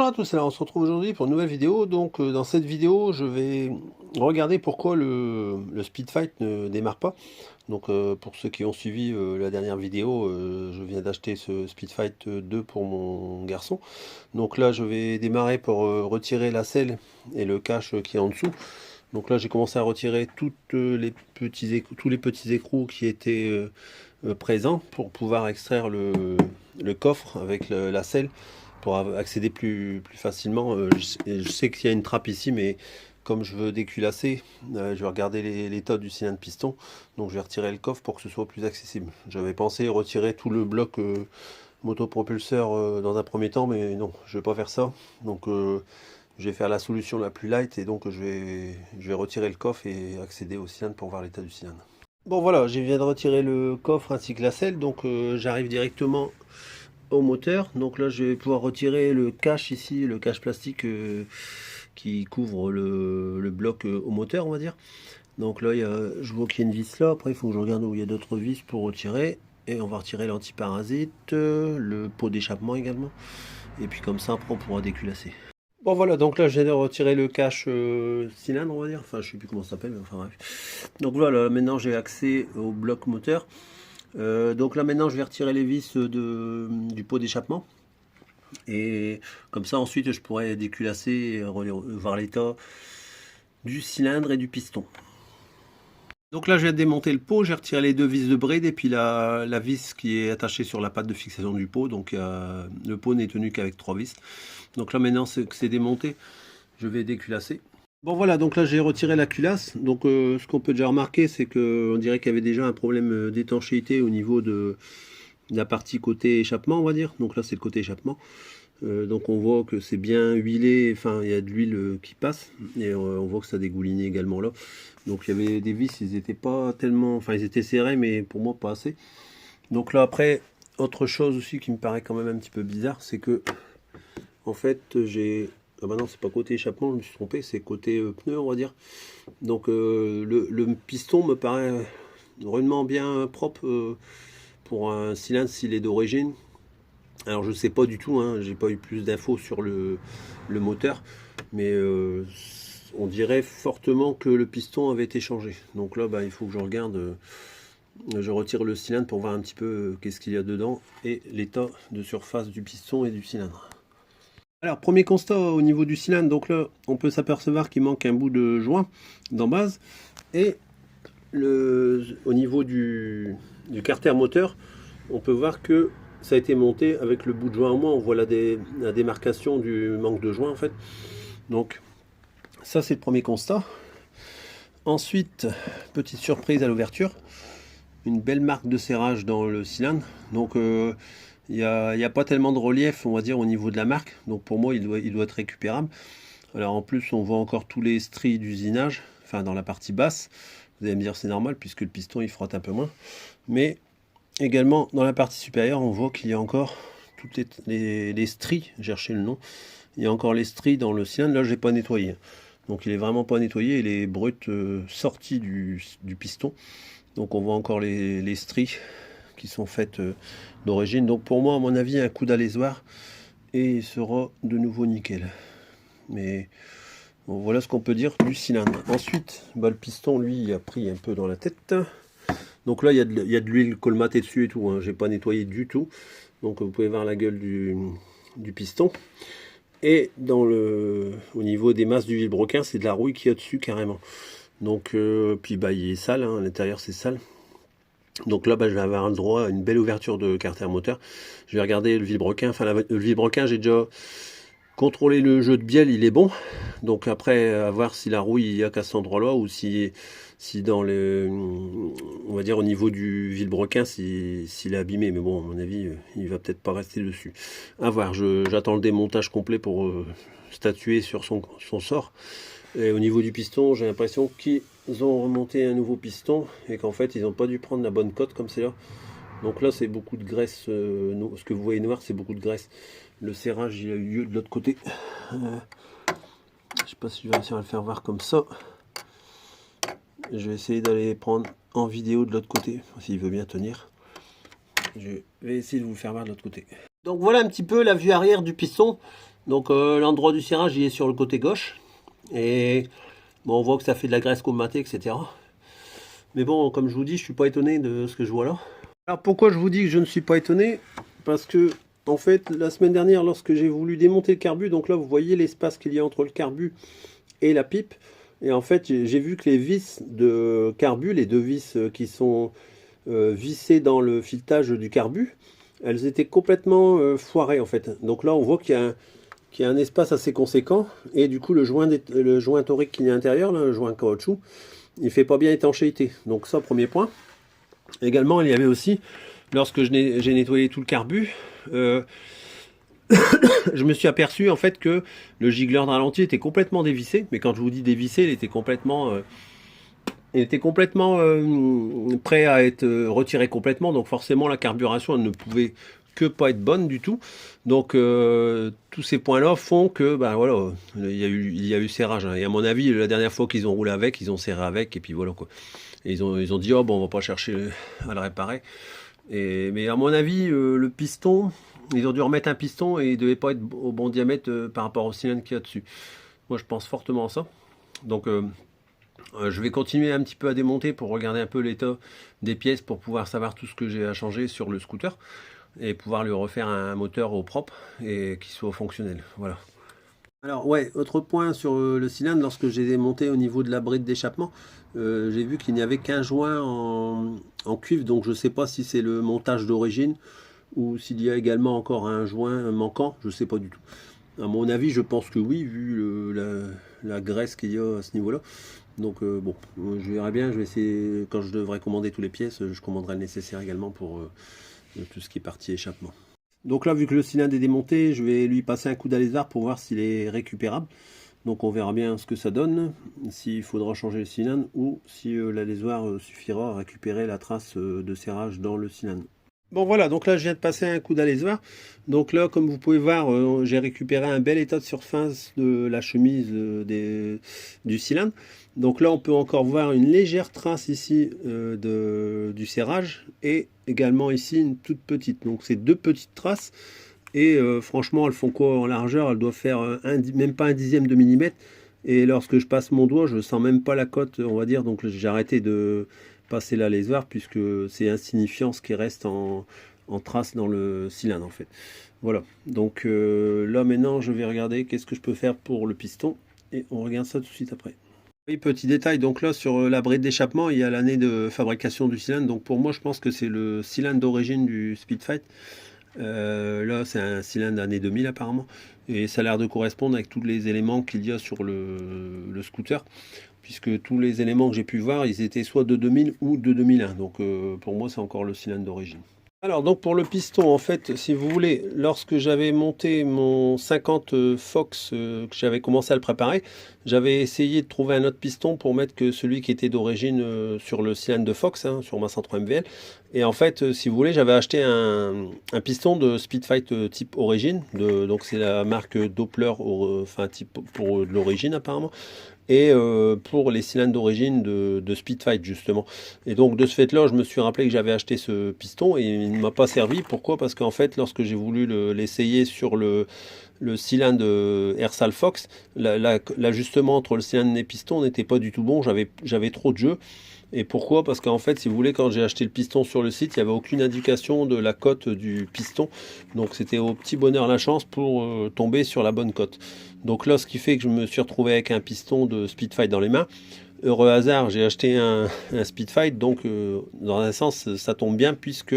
Bonjour à tous, alors on se retrouve aujourd'hui pour une nouvelle vidéo. Donc dans cette vidéo je vais regarder pourquoi le Speedfight ne démarre pas. Donc pour ceux qui ont suivi la dernière vidéo, je viens d'acheter ce Speedfight 2 pour mon garçon. Donc là je vais démarrer pour retirer la selle et le cache qui est en dessous. Donc là j'ai commencé à retirer tous les petits écrous qui étaient présents pour pouvoir extraire le coffre avec la selle pour accéder plus facilement. Je sais qu'il y a une trappe ici, mais comme je veux déculasser, je vais regarder l'état du cylindre piston. Donc je vais retirer le coffre pour que ce soit plus accessible. J'avais pensé retirer tout le bloc motopropulseur dans un premier temps, mais non, je vais pas faire ça. Donc je vais faire la solution la plus light et donc je vais retirer le coffre et accéder au cylindre pour voir l'état du cylindre. Bon voilà, je viens de retirer le coffre ainsi que la selle, donc j'arrive directement au moteur. Donc là je vais pouvoir retirer le cache ici, le cache plastique qui couvre le bloc au moteur, on va dire. Donc là je vois qu'il y a une vis là, après il faut que je regarde où il y a d'autres vis pour retirer. Et on va retirer l'antiparasite, le pot d'échappement également. Et puis comme ça après on pourra déculasser. Bon voilà, donc là je viens de retirer le cache cylindre, on va dire. Enfin je sais plus comment ça s'appelle, mais enfin bref. Donc voilà, maintenant j'ai accès au bloc moteur. Donc là maintenant je vais retirer les vis du pot d'échappement. Et comme ça ensuite je pourrais déculasser et voir l'état du cylindre et du piston. Donc là je viens de démonter le pot, j'ai retiré les deux vis de bride et puis la vis qui est attachée sur la patte de fixation du pot. Donc le pot n'est tenu qu'avec 3 vis. Donc là maintenant que c'est démonté, je vais déculasser. Bon voilà, donc là j'ai retiré la culasse. Donc ce qu'on peut déjà remarquer, c'est qu'on dirait qu'il y avait déjà un problème d'étanchéité au niveau de la partie côté échappement, on va dire. Donc là c'est le côté échappement. Donc on voit que c'est bien huilé, enfin il y a de l'huile qui passe. Et on voit que ça dégoulinait également là. Donc il y avait des vis, ils étaient pas tellement, enfin ils étaient serrés, mais pour moi pas assez. Donc là après, autre chose aussi qui me paraît quand même un petit peu bizarre, c'est que en fait j'ai... Ah bah non, c'est pas côté échappement, je me suis trompé, c'est côté pneu, on va dire. Donc le piston me paraît rudement bien propre pour un cylindre s'il est d'origine. Alors je sais pas du tout, hein, j'ai pas eu plus d'infos sur le moteur, mais on dirait fortement que le piston avait été changé. Donc là, bah, il faut que je regarde, je retire le cylindre pour voir un petit peu qu'est-ce qu'il y a dedans et l'état de surface du piston et du cylindre. Alors, premier constat au niveau du cylindre, donc là, on peut s'apercevoir qu'il manque un bout de joint d'embase. Et au niveau du carter moteur, on peut voir que ça a été monté avec le bout de joint en moins. On voit la démarcation du manque de joint en fait. Donc, ça c'est le premier constat. Ensuite, petite surprise à l'ouverture, une belle marque de serrage dans le cylindre. Donc, il n'y a pas tellement de relief, on va dire, au niveau de la marque. Donc pour moi, il doit être récupérable. Alors en plus, on voit encore tous les stries d'usinage, enfin dans la partie basse. Vous allez me dire c'est normal puisque le piston il frotte un peu moins. Mais également dans la partie supérieure, on voit qu'il y a encore toutes les stries, j'ai cherché le nom. Il y a encore les stries dans le cylindre. Là, je n'ai pas nettoyé. Donc il est vraiment pas nettoyé, il est brut sorti du piston. Donc on voit encore les stries qui sont faites d'origine. Donc pour moi, à mon avis, un coup d'alésoir et il sera de nouveau nickel. Mais bon, voilà ce qu'on peut dire du cylindre. Ensuite, bah, le piston, lui, il a pris un peu dans la tête. Donc là, il y a de l'huile colmatée dessus et tout. Hein. J'ai pas nettoyé du tout. Donc vous pouvez voir la gueule du piston. Et au niveau des masses du vilebrequin, c'est de la rouille qui est dessus carrément. Donc puis bah il est sale, hein, à l'intérieur c'est sale. Donc là bah, je vais avoir un droit à une belle ouverture de carter moteur. Je vais regarder le vilebrequin. Enfin le vilebrequin, j'ai déjà contrôlé le jeu de bielle, il est bon. Donc après à voir si la rouille il y a qu'à cet endroit-là ou si dans on va dire au niveau du vilebrequin s'il est abîmé. Mais bon à mon avis il va peut-être pas rester dessus. À voir, j'attends le démontage complet pour statuer sur son sort. Et au niveau du piston, j'ai l'impression qu'ils ont remonté un nouveau piston et qu'en fait ils n'ont pas dû prendre la bonne cote comme c'est là. Donc là c'est beaucoup de graisse, ce que vous voyez noir c'est beaucoup de graisse. Le serrage il a eu lieu de l'autre côté. Je sais pas si je vais réussir à le faire voir comme ça. Je vais essayer d'aller prendre en vidéo de l'autre côté, s'il veut bien tenir. Je vais essayer de vous le faire voir de l'autre côté. Donc voilà un petit peu la vue arrière du piston. Donc l'endroit du serrage il est sur le côté gauche. Et bon, on voit que ça fait de la graisse colmatée, etc. Mais bon, comme je vous dis, je suis pas étonné de ce que je vois là. Alors pourquoi je vous dis que je ne suis pas étonné? Parce que en fait, la semaine dernière, lorsque j'ai voulu démonter le carbu, donc là vous voyez l'espace qu'il y a entre le carbu et la pipe. Et en fait, j'ai vu que les vis de carbu, les deux vis qui sont vissées dans le filetage du carbu, elles étaient complètement foirées en fait. Donc là, on voit qu'il y a un espace assez conséquent. Et du coup, le joint torique qui est à l'intérieur, le joint caoutchouc, il fait pas bien étanchéité. Donc ça, premier point. Également, il y avait aussi, lorsque j'ai nettoyé tout le carbu, je me suis aperçu en fait que le gicleur de ralenti était complètement dévissé. Mais quand je vous dis dévissé, il était complètement prêt à être retiré complètement. Donc forcément, la carburation elle ne pouvait que pas être bonne du tout. Donc tous ces points-là font que ben voilà, il y a eu serrage. Hein. Et à mon avis, la dernière fois qu'ils ont roulé avec, ils ont serré avec et puis voilà quoi. Et ils ont dit oh bon on va pas chercher à le réparer. Mais à mon avis, le piston, ils ont dû remettre un piston et il devait pas être au bon diamètre par rapport au cylindre qu'il y a dessus. Moi je pense fortement à ça. Donc je vais continuer un petit peu à démonter pour regarder un peu l'état des pièces pour pouvoir savoir tout ce que j'ai à changer sur le scooter et pouvoir lui refaire un moteur au propre et qu'il soit fonctionnel. Voilà. Alors ouais, autre point sur le cylindre, lorsque j'ai démonté au niveau de la bride d'échappement, j'ai vu qu'il n'y avait qu'un joint en cuivre, donc je ne sais pas si c'est le montage d'origine ou s'il y a également encore un joint manquant, je ne sais pas du tout. À mon avis, je pense que oui, vu la graisse qu'il y a à ce niveau-là. Donc bon, je verrai bien, je vais essayer, quand je devrais commander toutes les pièces, je commanderai le nécessaire également pour tout ce qui est partie échappement. Donc là, vu que le cylindre est démonté, je vais lui passer un coup d'alézard pour voir s'il est récupérable. Donc on verra bien ce que ça donne, s'il faudra changer le cylindre ou si l'alésoir suffira à récupérer la trace de serrage dans le cylindre. Bon voilà, donc là je viens de passer un coup d'alésoir. Donc là, comme vous pouvez voir, j'ai récupéré un bel état de surface de la chemise du cylindre. Donc là, on peut encore voir une légère trace ici du serrage et également ici une toute petite. Donc c'est deux petites traces et franchement, elles font quoi en largeur? Elles doivent faire même pas un dixième de millimètre. Et lorsque je passe mon doigt, je sens même pas la cote, on va dire. Donc j'ai arrêté de passer la lésoir puisque c'est insignifiant ce qui reste en trace dans le cylindre en fait. Voilà, donc là maintenant je vais regarder qu'est-ce que je peux faire pour le piston et on regarde ça tout de suite après. Oui, petit détail, donc là sur la bride d'échappement il y a l'année de fabrication du cylindre, donc pour moi je pense que c'est le cylindre d'origine du Speedfight. Là c'est un cylindre d'année 2000 apparemment et ça a l'air de correspondre avec tous les éléments qu'il y a sur le scooter, puisque tous les éléments que j'ai pu voir, ils étaient soit de 2000 ou de 2001. Donc pour moi, c'est encore le cylindre d'origine. Alors donc pour le piston, en fait, si vous voulez, lorsque j'avais monté mon 50 Fox, que j'avais commencé à le préparer, j'avais essayé de trouver un autre piston pour mettre que celui qui était d'origine sur le cylindre de Fox, hein, sur ma 103 MVL. Et en fait, si vous voulez, j'avais acheté un piston de Speedfight type origine, donc c'est la marque Doppler, enfin type pour de l'origine apparemment et pour les cylindres d'origine de Speedfight justement. Et donc de ce fait là je me suis rappelé que j'avais acheté ce piston et il ne m'a pas servi. Pourquoi? Parce qu'en fait lorsque j'ai voulu l'essayer sur le cylindre Ersal Fox, l'ajustement entre le cylindre et le piston n'était pas du tout bon, j'avais trop de jeu. Et pourquoi? Parce qu'en fait, si vous voulez, quand j'ai acheté le piston sur le site, il n'y avait aucune indication de la cote du piston. Donc c'était au petit bonheur la chance pour tomber sur la bonne cote. Donc là, ce qui fait que je me suis retrouvé avec un piston de Speedfight dans les mains. Heureux hasard, j'ai acheté un Speedfight, donc dans un sens, ça tombe bien puisque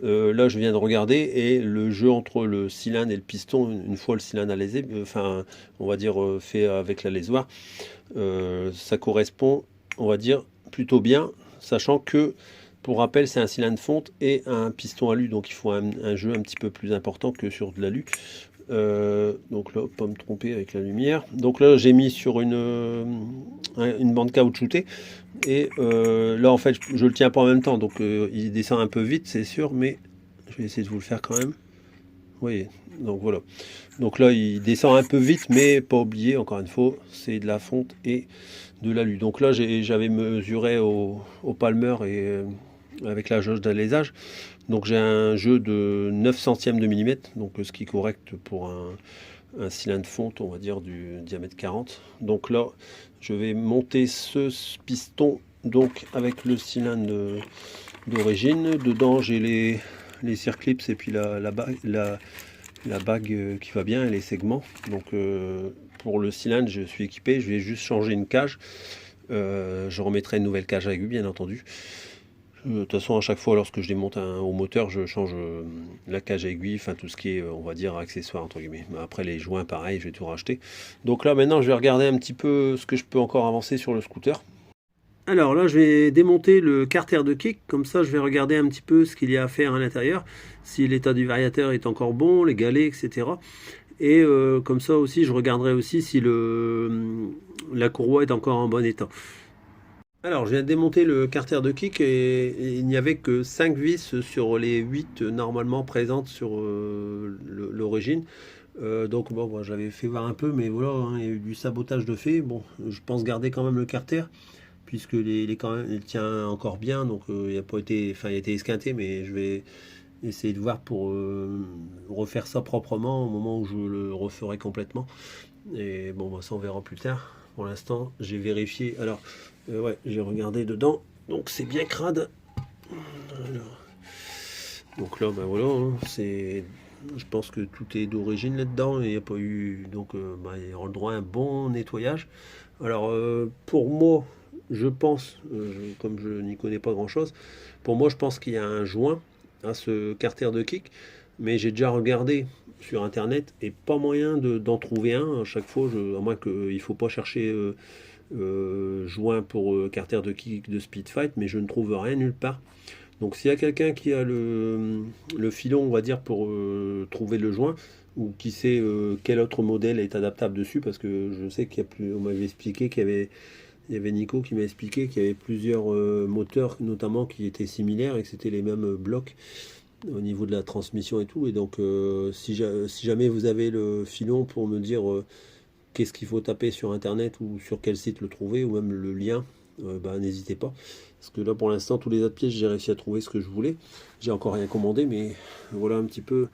là, je viens de regarder et le jeu entre le cylindre et le piston, une fois le cylindre alésé, enfin, on va dire fait avec la lésoir, ça correspond, on va dire, plutôt bien, sachant que, pour rappel, c'est un cylindre fonte et un piston alu, donc il faut un jeu un petit peu plus important que sur de l'alu. Donc là, pas me tromper avec la lumière. Donc là, j'ai mis sur une bande caoutchoutée et là, en fait, je le tiens pas en même temps, donc il descend un peu vite, c'est sûr, mais je vais essayer de vous le faire quand même. Oui, donc voilà. Donc là, il descend un peu vite, mais pas oublier, encore une fois, c'est de la fonte et de l'alu. Donc là, j'avais mesuré au palmer et avec la jauge d'alésage. Donc j'ai un jeu de 9 centièmes de millimètre, donc ce qui est correct pour un cylindre fonte, on va dire du diamètre 40. Donc là, je vais monter ce piston donc avec le cylindre d'origine. Dedans, j'ai les circlips et puis la bague qui va bien et les segments. Donc pour le cylindre, je suis équipé. Je vais juste changer une cage. Je remettrai une nouvelle cage à aiguille, bien entendu. De toute façon, à chaque fois, lorsque je démonte au moteur, je change la cage à aiguille, enfin tout ce qui est, on va dire, accessoire, entre guillemets. Après, les joints, pareil, je vais tout racheter. Donc là, maintenant, je vais regarder un petit peu ce que je peux encore avancer sur le scooter. Alors là, je vais démonter le carter de kick, comme ça je vais regarder un petit peu ce qu'il y a à faire à l'intérieur, si l'état du variateur est encore bon, les galets, etc. Et comme ça aussi, je regarderai aussi si la courroie est encore en bon état. Alors, je viens de démonter le carter de kick et il n'y avait que 5 vis sur les 8 normalement présentes sur l'origine. Donc bon, moi, j'avais fait voir un peu, mais voilà, hein, il y a eu du sabotage de fait. Bon, je pense garder quand même le carter, puisque il tient encore bien, donc il n'a pas été, enfin il a été esquinté, mais je vais essayer de voir pour refaire ça proprement au moment où je le referai complètement. Et bon, bah, ça on verra plus tard. Pour l'instant, j'ai vérifié. Alors, ouais, j'ai regardé dedans, donc c'est bien crade. Alors, donc là, ben voilà, hein, je pense que tout est d'origine là-dedans. Il n'y a pas eu, donc il y aura le droit à un bon nettoyage. Alors, pour moi, je pense, comme je n'y connais pas grand-chose, pour moi, je pense qu'il y a un joint à ce carter de kick, mais j'ai déjà regardé sur internet et pas moyen d'en trouver un à chaque fois, à moins qu'il ne faut pas chercher joint pour carter de kick de Speed Fight, mais je ne trouve rien nulle part. Donc s'il y a quelqu'un qui a le filon, on va dire, pour trouver le joint, ou qui sait quel autre modèle est adaptable dessus, parce que je sais qu'il y a plus, on m'avait expliqué il y avait Nico qui m'a expliqué qu'il y avait plusieurs moteurs notamment qui étaient similaires et que c'était les mêmes blocs au niveau de la transmission et tout. Et donc si jamais vous avez le filon pour me dire qu'est-ce qu'il faut taper sur internet ou sur quel site le trouver, ou même le lien, n'hésitez pas. Parce que là pour l'instant tous les autres pièces j'ai réussi à trouver ce que je voulais. J'ai encore rien commandé, mais voilà un petit peu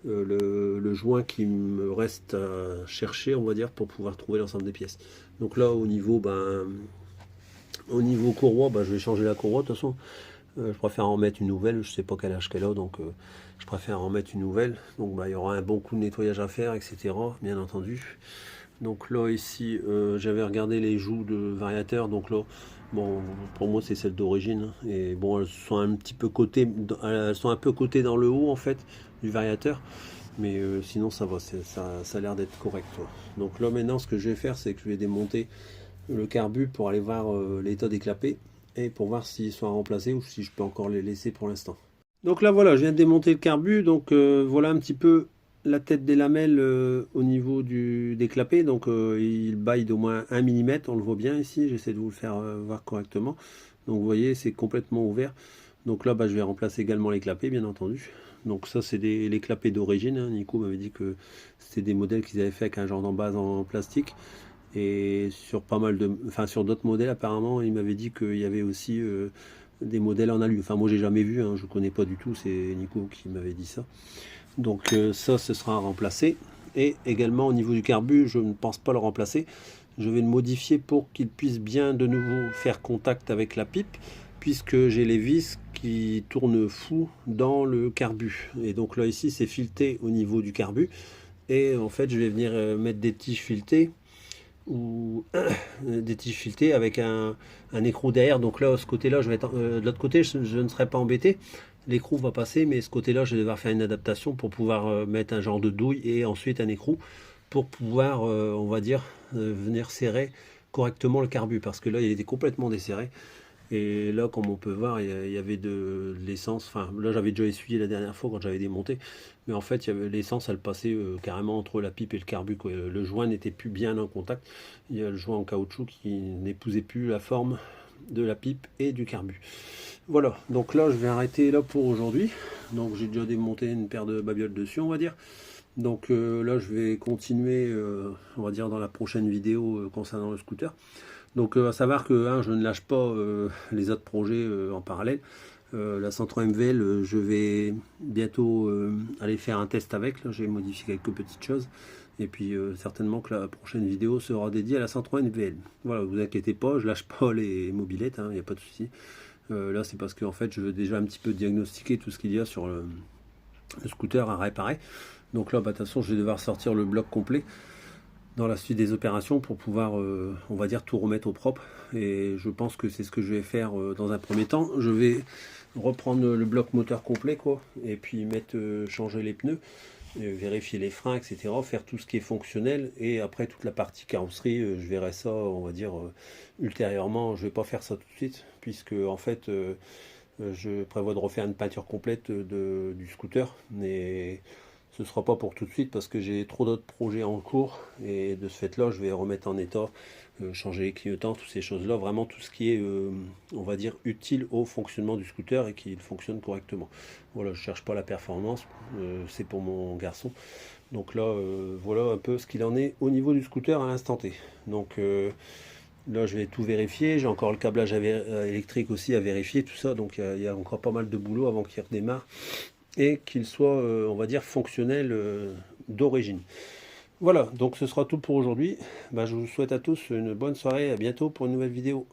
le joint qui me reste à chercher, on va dire, pour pouvoir trouver l'ensemble des pièces. Donc là au niveau courroie, je vais changer la courroie de toute façon. Je préfère en mettre une nouvelle, je sais pas quel âge qu'elle a, donc je préfère en mettre une nouvelle. Donc il y aura un bon coup de nettoyage à faire, etc. Bien entendu. Donc là ici, j'avais regardé les joues de variateur, donc là, bon, pour moi c'est celle d'origine. Et bon, elles sont un peu cotées dans le haut en fait du variateur. Mais sinon ça va, ça a l'air d'être correct. Donc là maintenant ce que je vais faire, c'est que je vais démonter le carbu pour aller voir l'état des clapets et pour voir s'ils sont à remplacer ou si je peux encore les laisser pour l'instant. Donc là voilà, je viens de démonter le carbu, donc voilà un petit peu la tête des lamelles au niveau des clapets, donc il baille d'au moins 1 mm, on le voit bien ici, j'essaie de vous le faire voir correctement. Donc vous voyez, c'est complètement ouvert. Donc là je vais remplacer également les clapets, bien entendu. Donc ça c'est les clapets d'origine, hein. Nico m'avait dit que c'était des modèles qu'ils avaient fait avec un genre d'embase en plastique. Et sur sur d'autres modèles apparemment, il m'avait dit qu'il y avait aussi des modèles en alu. Enfin moi j'ai jamais vu, hein, je connais pas du tout, c'est Nico qui m'avait dit ça. Donc ça ce sera remplacé. Et également au niveau du carbu, je ne pense pas le remplacer. Je vais le modifier pour qu'il puisse bien de nouveau faire contact avec la pipe, puisque j'ai les vis qui tournent fou dans le carbu. Et donc là ici c'est fileté au niveau du carbu. Et en fait je vais venir mettre des tiges filetées ou des tiges filetées avec un écrou derrière. Donc là, ce côté-là, je vais être, de l'autre côté, je ne serai pas embêté. L'écrou va passer, mais ce côté-là, je vais devoir faire une adaptation pour pouvoir mettre un genre de douille et ensuite un écrou pour pouvoir, on va dire, venir serrer correctement le carbu, parce que là, il était complètement desserré. Et là, comme on peut voir, il y avait de l'essence. Enfin, là, j'avais déjà essuyé la dernière fois quand j'avais démonté. Mais en fait, l'essence, elle passait carrément entre la pipe et le carbu, quoi. Le joint n'était plus bien en contact. Il y a le joint en caoutchouc qui n'épousait plus la forme de la pipe et du carbu. Voilà, donc là, je vais arrêter là pour aujourd'hui. Donc, j'ai déjà démonté une paire de babioles dessus, on va dire. Donc là, je vais continuer, on va dire, dans la prochaine vidéo concernant le scooter. Donc à savoir que je ne lâche pas les autres projets en parallèle. La 103 MVL, je vais bientôt aller faire un test avec. Là, j'ai modifié quelques petites choses. Et puis certainement que la prochaine vidéo sera dédiée à la 103 NVL. Voilà, vous inquiétez pas, je lâche pas les mobilettes, il n'y a pas de souci. Là c'est parce que en fait je veux déjà un petit peu diagnostiquer tout ce qu'il y a sur le scooter à réparer. Donc là, de toute façon, je vais devoir sortir le bloc complet dans la suite des opérations pour pouvoir, on va dire, tout remettre au propre. Et je pense que c'est ce que je vais faire dans un premier temps. Je vais reprendre le bloc moteur complet, quoi, et puis mettre, changer les pneus, vérifier les freins, etc. Faire tout ce qui est fonctionnel. Et après, toute la partie carrosserie, je verrai ça, on va dire, ultérieurement. Je vais pas faire ça tout de suite, puisque en fait, je prévois de refaire une peinture complète du scooter, mais ce ne sera pas pour tout de suite parce que j'ai trop d'autres projets en cours et de ce fait là je vais remettre en état, changer les clignotants, toutes ces choses là, vraiment tout ce qui est on va dire utile au fonctionnement du scooter et qu'il fonctionne correctement. Voilà, je cherche pas la performance, c'est pour mon garçon. Donc là voilà un peu ce qu'il en est au niveau du scooter à l'instant T. Donc là, je vais tout vérifier. J'ai encore le câblage électrique aussi à vérifier, tout ça. Donc, il y a encore pas mal de boulot avant qu'il redémarre et qu'il soit, on va dire, fonctionnel d'origine. Voilà, donc ce sera tout pour aujourd'hui. Je vous souhaite à tous une bonne soirée. À bientôt pour une nouvelle vidéo.